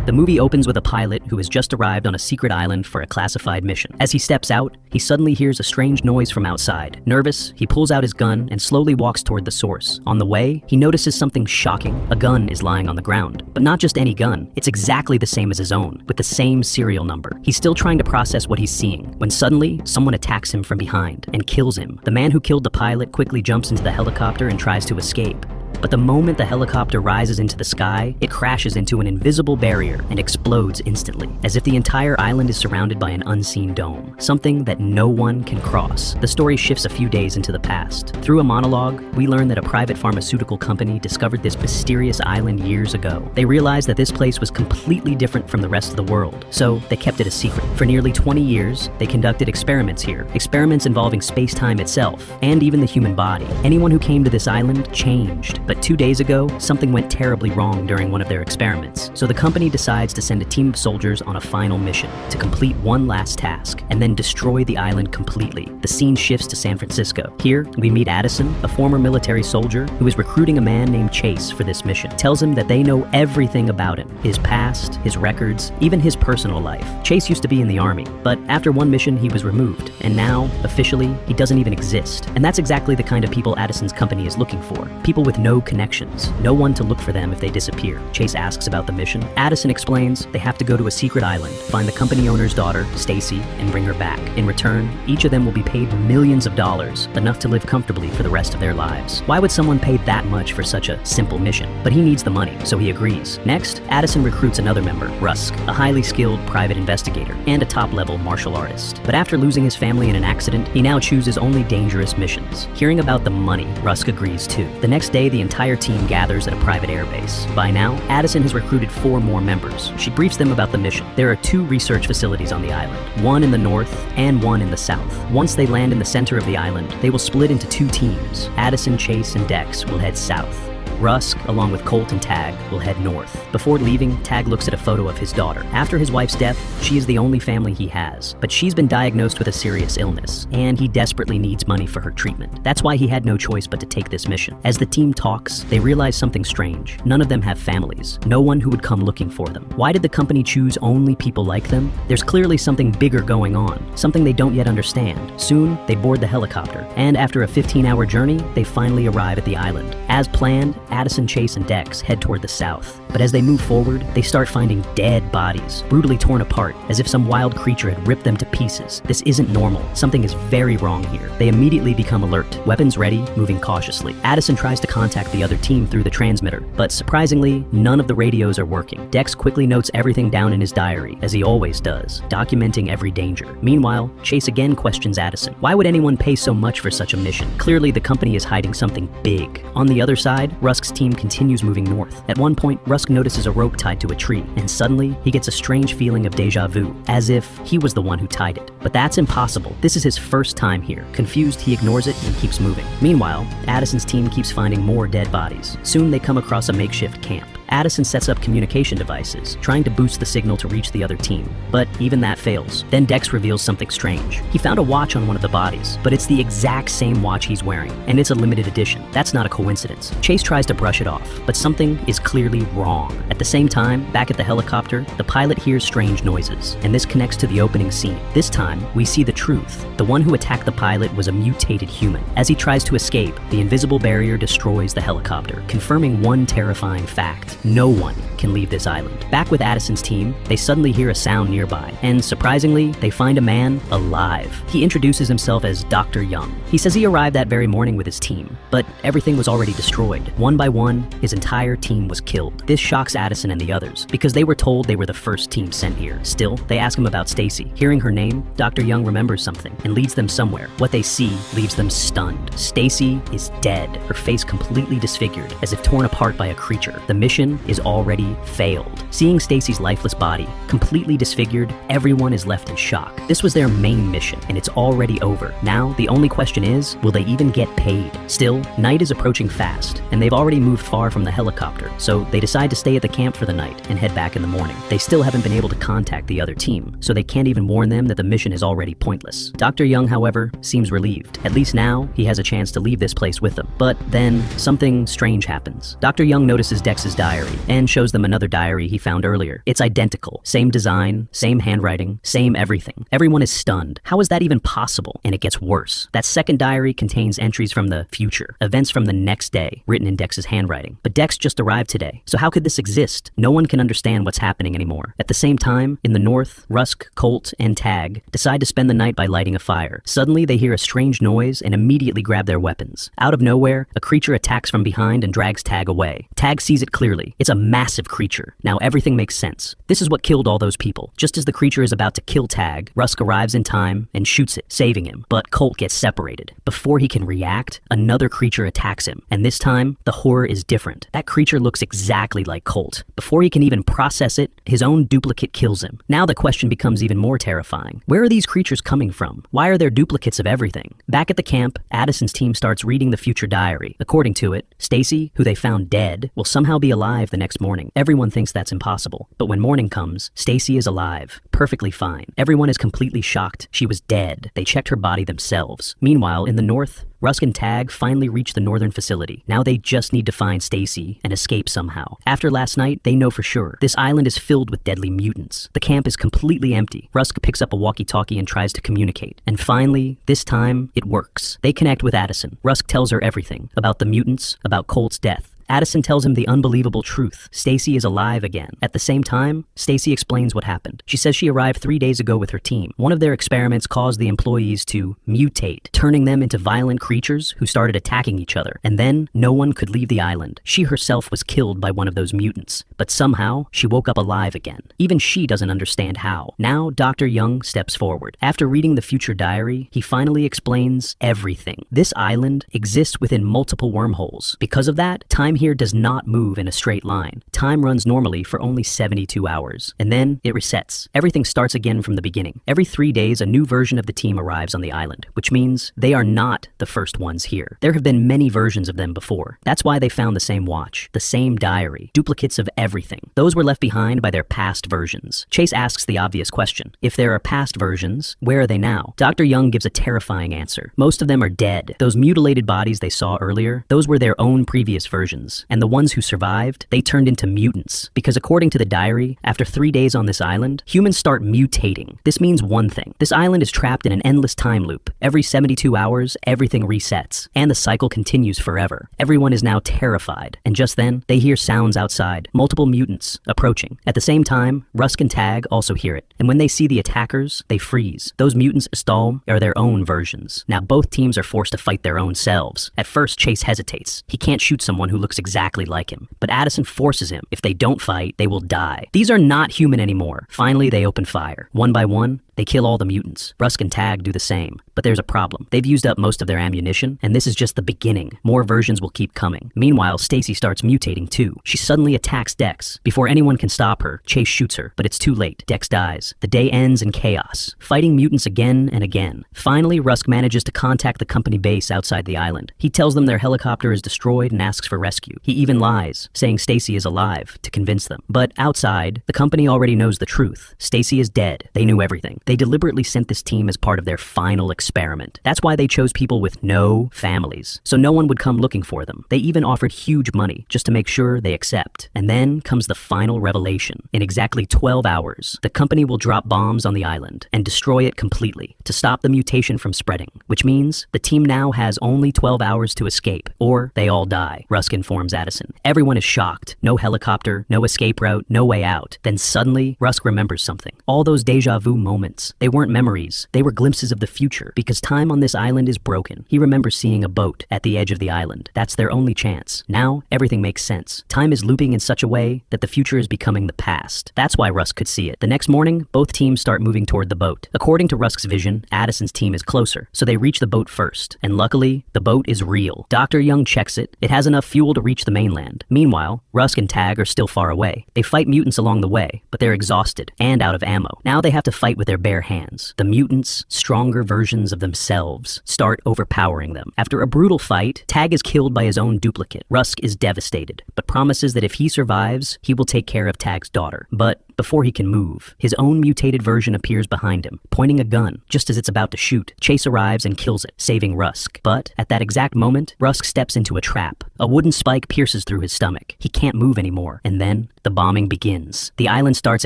The movie opens with a pilot who has just arrived on a secret island for a classified mission. As he steps out, he suddenly hears a strange noise from outside. Nervous, he pulls out his gun and slowly walks toward the source. On the way, he notices something shocking. A gun is lying on the ground. But not just any gun, it's exactly the same as his own, with the same serial number. He's still trying to process what he's seeing, when suddenly, someone attacks him from behind and kills him. The man who killed the pilot quickly jumps into the helicopter and tries to escape. But the moment the helicopter rises into the sky, it crashes into an invisible barrier and explodes instantly, as if the entire island is surrounded by an unseen dome, something that no one can cross. The story shifts a few days into the past. Through a monologue, we learn that a private pharmaceutical company discovered this mysterious island years ago. They realized that this place was completely different from the rest of the world, so they kept it a secret. For nearly 20 years, they conducted experiments here, experiments involving space-time itself, and even the human body. Anyone who came to this island changed. But 2 days ago, something went terribly wrong during one of their experiments. So the company decides to send a team of soldiers on a final mission to complete one last task and then destroy the island completely. The scene shifts to San Francisco. Here, we meet Addison, a former military soldier who is recruiting a man named Chase for this mission. Tells him that they know everything about him, his past, his records, even his personal life. Chase used to be in the army, but after one mission he was removed, and now, officially, he doesn't even exist. And that's exactly the kind of people Addison's company is looking for. People with no connections, no one to look for them if they disappear. Chase asks about the mission. Addison explains they have to go to a secret island, find the company owner's daughter, Stacy, and bring her back. In return, each of them will be paid millions of dollars, enough to live comfortably for the rest of their lives. Why would someone pay that much for such a simple mission? But he needs the money, so he agrees. Next, Addison recruits another member, Rusk, a highly skilled private investigator and a top-level martial artist. But after losing his family in an accident, he now chooses only dangerous missions. Hearing about the money, Rusk agrees too. The next day, the entire team gathers at a private airbase. By now, Addison has recruited 4 more members. She briefs them about the mission. There are 2 research facilities on the island, one in the north and one in the south. Once they land in the center of the island, they will split into 2 teams. Addison, Chase, and Dex will head south. Rusk, along with Colt and Tag, will head north. Before leaving, Tag looks at a photo of his daughter. After his wife's death, she is the only family he has, but she's been diagnosed with a serious illness, and he desperately needs money for her treatment. That's why he had no choice but to take this mission. As the team talks, they realize something strange. None of them have families, no one who would come looking for them. Why did the company choose only people like them? There's clearly something bigger going on, something they don't yet understand. Soon, they board the helicopter, and after a 15-hour journey, they finally arrive at the island. As planned, Addison, Chase, and Dex head toward the south. But as they move forward, they start finding dead bodies, brutally torn apart, as if some wild creature had ripped them to pieces. This isn't normal. Something is very wrong here. They immediately become alert, weapons ready, moving cautiously. Addison tries to contact the other team through the transmitter, but surprisingly, none of the radios are working. Dex quickly notes everything down in his diary, as he always does, documenting every danger. Meanwhile, Chase again questions Addison. Why would anyone pay so much for such a mission? Clearly, the company is hiding something big. On the other side, Rusk's team continues moving north. At one point, Rusk notices a rope tied to a tree, and suddenly, he gets a strange feeling of deja vu, as if he was the one who tied it. But that's impossible. This is his first time here. Confused, he ignores it and keeps moving. Meanwhile, Addison's team keeps finding more dead bodies. Soon, they come across a makeshift camp. Addison sets up communication devices, trying to boost the signal to reach the other team, but even that fails. Then Dex reveals something strange. He found a watch on one of the bodies, but it's the exact same watch he's wearing, and it's a limited edition. That's not a coincidence. Chase tries to brush it off, but something is clearly wrong. At the same time, back at the helicopter, the pilot hears strange noises, and this connects to the opening scene. This time, we see the truth. The one who attacked the pilot was a mutated human. As he tries to escape, the invisible barrier destroys the helicopter, confirming one terrifying fact. No one can leave this island. Back with Addison's team, they suddenly hear a sound nearby, and surprisingly, they find a man alive. He introduces himself as Dr. Young. He says he arrived that very morning with his team, but everything was already destroyed. One by one, his entire team was killed. This shocks Addison and the others, because they were told they were the first team sent here. Still, they ask him about Stacy. Hearing her name, Dr. Young remembers something and leads them somewhere. What they see leaves them stunned. Stacy is dead, her face completely disfigured, as if torn apart by a creature. The mission is already failed. Seeing Stacy's lifeless body, completely disfigured, everyone is left in shock. This was their main mission, and it's already over. Now, the only question is, will they even get paid? Still, night is approaching fast, and they've already moved far from the helicopter, so they decide to stay at the camp for the night and head back in the morning. They still haven't been able to contact the other team, so they can't even warn them that the mission is already pointless. Dr. Young, however, seems relieved. At least now, he has a chance to leave this place with them. But then, something strange happens. Dr. Young notices Dex's diary. diary and shows them another diary he found earlier. It's identical. Same design, same handwriting, same everything. Everyone is stunned. How is that even possible? And it gets worse. That second diary contains entries from the future, events from the next day, written in Dex's handwriting. But Dex just arrived today, so how could this exist? No one can understand what's happening anymore. At the same time, in the north, Rusk, Colt, and Tag decide to spend the night by lighting a fire. Suddenly, they hear a strange noise and immediately grab their weapons. Out of nowhere, a creature attacks from behind and drags Tag away. Tag sees it clearly. It's a massive creature. Now everything makes sense. This is what killed all those people. Just as the creature is about to kill Tag, Rusk arrives in time and shoots it, saving him. But Colt gets separated. Before he can react, another creature attacks him. And this time, the horror is different. That creature looks exactly like Colt. Before he can even process it, his own duplicate kills him. Now the question becomes even more terrifying. Where are these creatures coming from? Why are there duplicates of everything? Back at the camp, Addison's team starts reading the future diary. According to it, Stacy, who they found dead, will somehow be alive the next morning. Everyone thinks that's impossible. But when morning comes, Stacy is alive, perfectly fine. Everyone is completely shocked. She was dead. They checked her body themselves. Meanwhile, in the north, Rusk and Tag finally reach the northern facility. Now they just need to find Stacy and escape somehow. After last night, they know for sure. This island is filled with deadly mutants. The camp is completely empty. Rusk picks up a walkie-talkie and tries to communicate. And finally, this time, it works. They connect with Addison. Rusk tells her everything about the mutants, about Colt's death. Addison tells him the unbelievable truth. Stacy is alive again. At the same time, Stacy explains what happened. She says she arrived 3 days ago with her team. One of their experiments caused the employees to mutate, turning them into violent creatures who started attacking each other. And then, no one could leave the island. She herself was killed by one of those mutants. But somehow, she woke up alive again. Even she doesn't understand how. Now, Dr. Young steps forward. After reading the future diary, he finally explains everything. This island exists within multiple wormholes. Because of that, time here does not move in a straight line. Time runs normally for only 72 hours. And then it resets. Everything starts again from the beginning. Every 3 days, a new version of the team arrives on the island, which means they are not the first ones here. There have been many versions of them before. That's why they found the same watch, the same diary, duplicates of everything. Those were left behind by their past versions. Chase asks the obvious question. If there are past versions, where are they now? Dr. Young gives a terrifying answer. Most of them are dead. Those mutilated bodies they saw earlier, those were their own previous versions. And the ones who survived, they turned into mutants. Because according to the diary, after 3 days on this island, humans start mutating. This means one thing. This island is trapped in an endless time loop. Every 72 hours, everything resets. And the cycle continues forever. Everyone is now terrified. And just then, they hear sounds outside. Multiple mutants approaching. At the same time, Rusk and Tag also hear it. And when they see the attackers, they freeze. Those mutants Stahl are their own versions. Now both teams are forced to fight their own selves. At first, Chase hesitates. He can't shoot someone who looks exactly like him. But Addison forces him. If they don't fight, they will die. These are not human anymore. Finally, they open fire. One by one, they kill all the mutants. Rusk and Tag do the same. But there's a problem. They've used up most of their ammunition, and this is just the beginning. More versions will keep coming. Meanwhile, Stacy starts mutating too. She suddenly attacks Dex. Before anyone can stop her, Chase shoots her, but it's too late. Dex dies. The day ends in chaos, fighting mutants again and again. Finally, Rusk manages to contact the company base outside the island. He tells them their helicopter is destroyed and asks for rescue. He even lies, saying Stacy is alive, to convince them. But outside, the company already knows the truth. Stacy is dead. They knew everything. They deliberately sent this team as part of their final experiment. That's why they chose people with no families, so no one would come looking for them. They even offered huge money just to make sure they accept. And then comes the final revelation. In exactly 12 hours, the company will drop bombs on the island and destroy it completely to stop the mutation from spreading, which means the team now has only 12 hours to escape, or they all die, Rusk informs Addison. Everyone is shocked. No helicopter, no escape route, no way out. Then suddenly, Rusk remembers something. All those deja vu moments, they weren't memories. They were glimpses of the future, because time on this island is broken. He remembers seeing a boat at the edge of the island. That's their only chance. Now, everything makes sense. Time is looping in such a way that the future is becoming the past. That's why Rusk could see it. The next morning, both teams start moving toward the boat. According to Rusk's vision, Addison's team is closer, so they reach the boat first. And luckily, the boat is real. Dr. Young checks it. It has enough fuel to reach the mainland. Meanwhile, Rusk and Tag are still far away. They fight mutants along the way, but they're exhausted and out of ammo. Now they have to fight with their bare hands. The mutants, stronger versions of themselves, start overpowering them. After a brutal fight, Tag is killed by his own duplicate. Rusk is devastated, but promises that if he survives, he will take care of Tag's daughter. But Before he can move, his own mutated version appears behind him, pointing a gun. Just as it's about to shoot, Chase arrives and kills it, saving Rusk. But at that exact moment, Rusk steps into a trap. A wooden spike pierces through his stomach. He can't move anymore. And then, the bombing begins. The island starts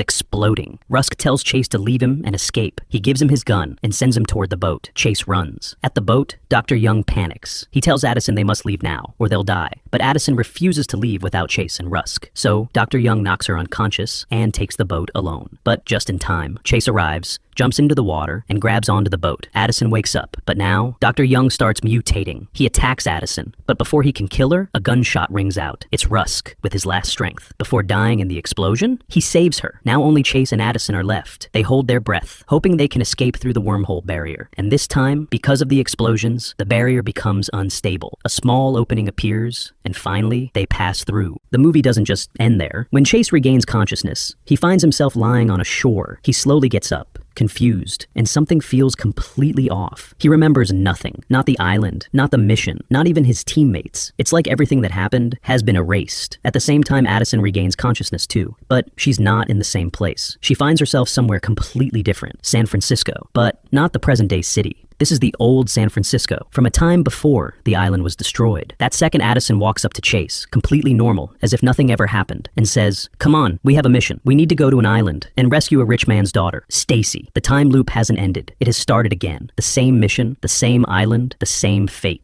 exploding. Rusk tells Chase to leave him and escape. He gives him his gun and sends him toward the boat. Chase runs. At the boat, Dr. Young panics. He tells Addison they must leave now, or they'll die. But Addison refuses to leave without Chase and Rusk. So, Dr. Young knocks her unconscious and takes the boat alone. But just in time, Chase arrives, jumps into the water, and grabs onto the boat. Addison wakes up, but now, Dr. Young starts mutating. He attacks Addison, but before he can kill her, a gunshot rings out. It's Rusk, with his last strength. Before dying in the explosion, he saves her. Now only Chase and Addison are left. They hold their breath, hoping they can escape through the wormhole barrier. And this time, because of the explosions, the barrier becomes unstable. A small opening appears, and finally, they pass through. The movie doesn't just end there. When Chase regains consciousness, he finds himself lying on a shore. He slowly gets up, confused, and something feels completely off. He remembers nothing. Not the island, not the mission, not even his teammates. It's like everything that happened has been erased. At the same time, Addison regains consciousness too, but she's not in the same place. She finds herself somewhere completely different, San Francisco, but not the present-day city. This is the old San Francisco, from a time before the island was destroyed. That second, Addison walks up to Chase, completely normal, as if nothing ever happened, and says, "Come on, we have a mission. We need to go to an island and rescue a rich man's daughter, Stacy." The time loop hasn't ended. It has started again. The same mission, the same island, the same fate.